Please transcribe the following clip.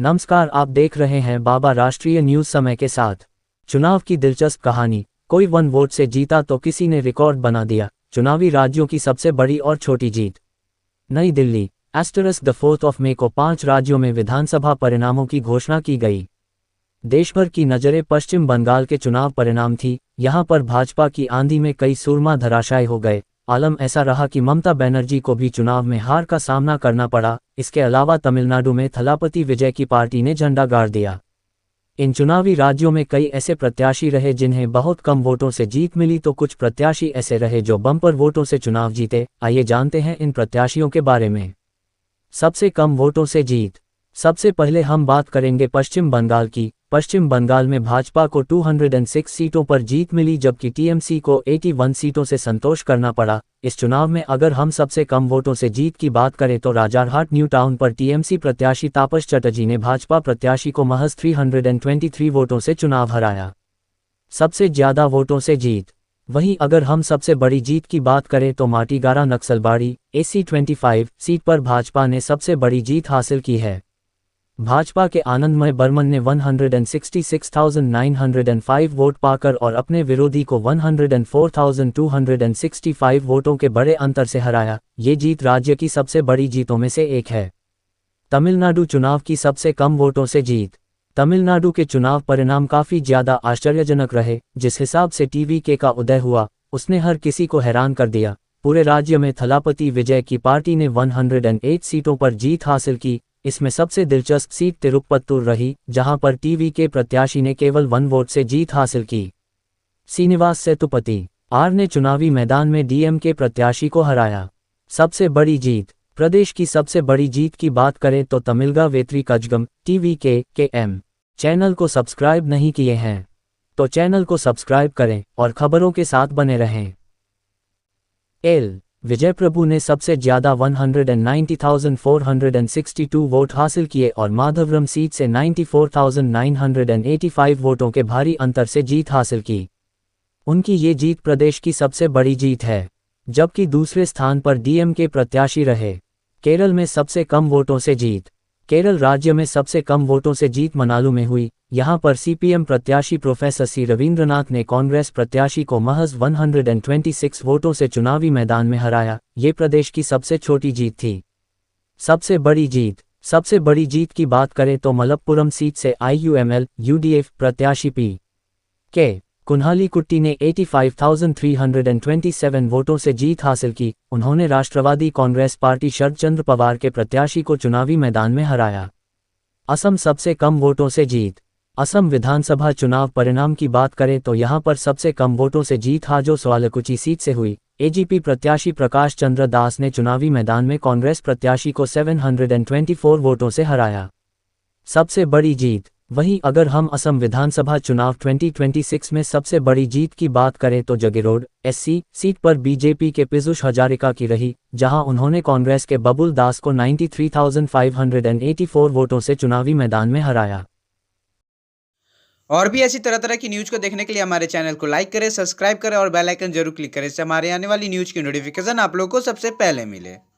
नमस्कार, आप देख रहे हैं बाबा राष्ट्रीय न्यूज समय के साथ। चुनाव की दिलचस्प कहानी। कोई 1 वोट से जीता तो किसी ने रिकॉर्ड बना दिया। चुनावी राज्यों की सबसे बड़ी और छोटी जीत। नई Delhi *the 4th of May को 5 राज्यों में विधानसभा परिणामों की घोषणा की गई। देशभर की नजरें पश्चिम बंगाल के चुनाव परिणाम थी। यहां पर भाजपा की आंधी में कई सूरमा धराशायी हो गए। आलम ऐसा रहा कि ममता बनर्जी को भी चुनाव में हार का सामना करना पड़ा। इसके अलावा तमिलनाडु में थलापति विजय की पार्टी ने झंडा गाड़ दिया। इन चुनावी राज्यों में कई ऐसे प्रत्याशी रहे जिन्हें बहुत कम वोटों से जीत मिली, तो कुछ प्रत्याशी ऐसे रहे जो बम्पर वोटों से चुनाव जीते। आइए जानते हैं इन प्रत्याशियों के बारे में। सबसे कम वोटों से जीत। सबसे पहले हम बात करेंगे पश्चिम बंगाल की। पश्चिम बंगाल में भाजपा को 206 सीटों पर जीत मिली, जबकि टीएमसी को 81 सीटों से संतोष करना पड़ा। इस चुनाव में अगर हम सबसे कम वोटों से जीत की बात करें तो राजारहाट न्यू टाउन पर टीएमसी प्रत्याशी तापस चटर्जी ने भाजपा प्रत्याशी को महज 323 वोटों से चुनाव हराया। सबसे ज्यादा वोटों से जीत। वहीं अगर हम सबसे बड़ी जीत की बात करें तो माटीगारा नक्सलबाड़ी AC-25 सीट पर भाजपा ने सबसे बड़ी जीत हासिल की है। भाजपा के आनंदमय बर्मन ने 166,905 वोट पाकर और अपने विरोधी को 104,265 वोटों के बड़े अंतर से हराया। ये जीत राज्य की सबसे बड़ी जीतों में से एक है। तमिलनाडु चुनाव की सबसे कम वोटों से जीत। तमिलनाडु के चुनाव परिणाम काफी ज्यादा आश्चर्यजनक रहे। जिस हिसाब से TVK का उदय हुआ उसने हर किसी को हैरान कर दिया। पूरे राज्य में थलापति विजय की पार्टी ने 108 सीटों पर जीत हासिल की। इसमें सबसे दिलचस्प सीट तिरुपत्तुर रही, जहां पर TVK प्रत्याशी ने केवल 1 वोट से जीत हासिल की। श्रीनिवास सेतुपति R ने चुनावी मैदान में DMK प्रत्याशी को हराया। सबसे बड़ी जीत। प्रदेश की सबसे बड़ी जीत की बात करें तो Tamilaga Vettri Kazhagam TVK KM। Channel को सब्सक्राइब नहीं किए हैं तो चैनल को सब्सक्राइब करें और खबरों के साथ बने रहें। विजय प्रभु ने सबसे ज्यादा 190,462 वोट हासिल किए और माधवरम सीट से 94,985 वोटों के भारी अंतर से जीत हासिल की। उनकी ये जीत प्रदेश की सबसे बड़ी जीत है। जबकि दूसरे स्थान पर DMK प्रत्याशी रहे। केरल में सबसे कम वोटों से जीत। केरल राज्य में सबसे कम वोटों से जीत मनालू में हुई। यहां पर CPM प्रत्याशी प्रोफेसर C रविंद्रनाथ ने कांग्रेस प्रत्याशी को महज 126 वोटों से चुनावी मैदान में हराया। ये प्रदेश की सबसे छोटी जीत थी। सबसे बड़ी जीत। सबसे बड़ी जीत की बात करें तो मलप्पुरम सीट से IUML UDF प्रत्याशी P.K. कुन्हालीकुट्टी ने 85,327 वोटों से जीत हासिल की। उन्होंने राष्ट्रवादी कांग्रेस पार्टी शरद चंद्र पवार के प्रत्याशी को चुनावी मैदान में हराया। असम सबसे कम वोटों से जीत। असम विधानसभा चुनाव परिणाम की बात करें तो यहां पर सबसे कम वोटों से जीत हाजो स्वालकुची सीट से हुई। AGP प्रत्याशी प्रकाश चंद्र दास ने चुनावी मैदान में कांग्रेस प्रत्याशी को 724 वोटों से हराया। सबसे बड़ी जीत। वहीं अगर हम असम विधानसभा चुनाव 2026 में सबसे बड़ी जीत की बात करें तो जगीरोड SC सीट पर BJP के पीयूष हजारिका की रही, जहां उन्होंने कांग्रेस के बबुल दास को 93,584 वोटों से चुनावी मैदान में हराया। और भी ऐसी तरह तरह की न्यूज को देखने के लिए हमारे चैनल को लाइक करें, सब्सक्राइब करें और बेल आइकन जरूर क्लिक करें, इससे हमारे आने वाली न्यूज की नोटिफिकेशन आप लोगों को सबसे पहले मिले।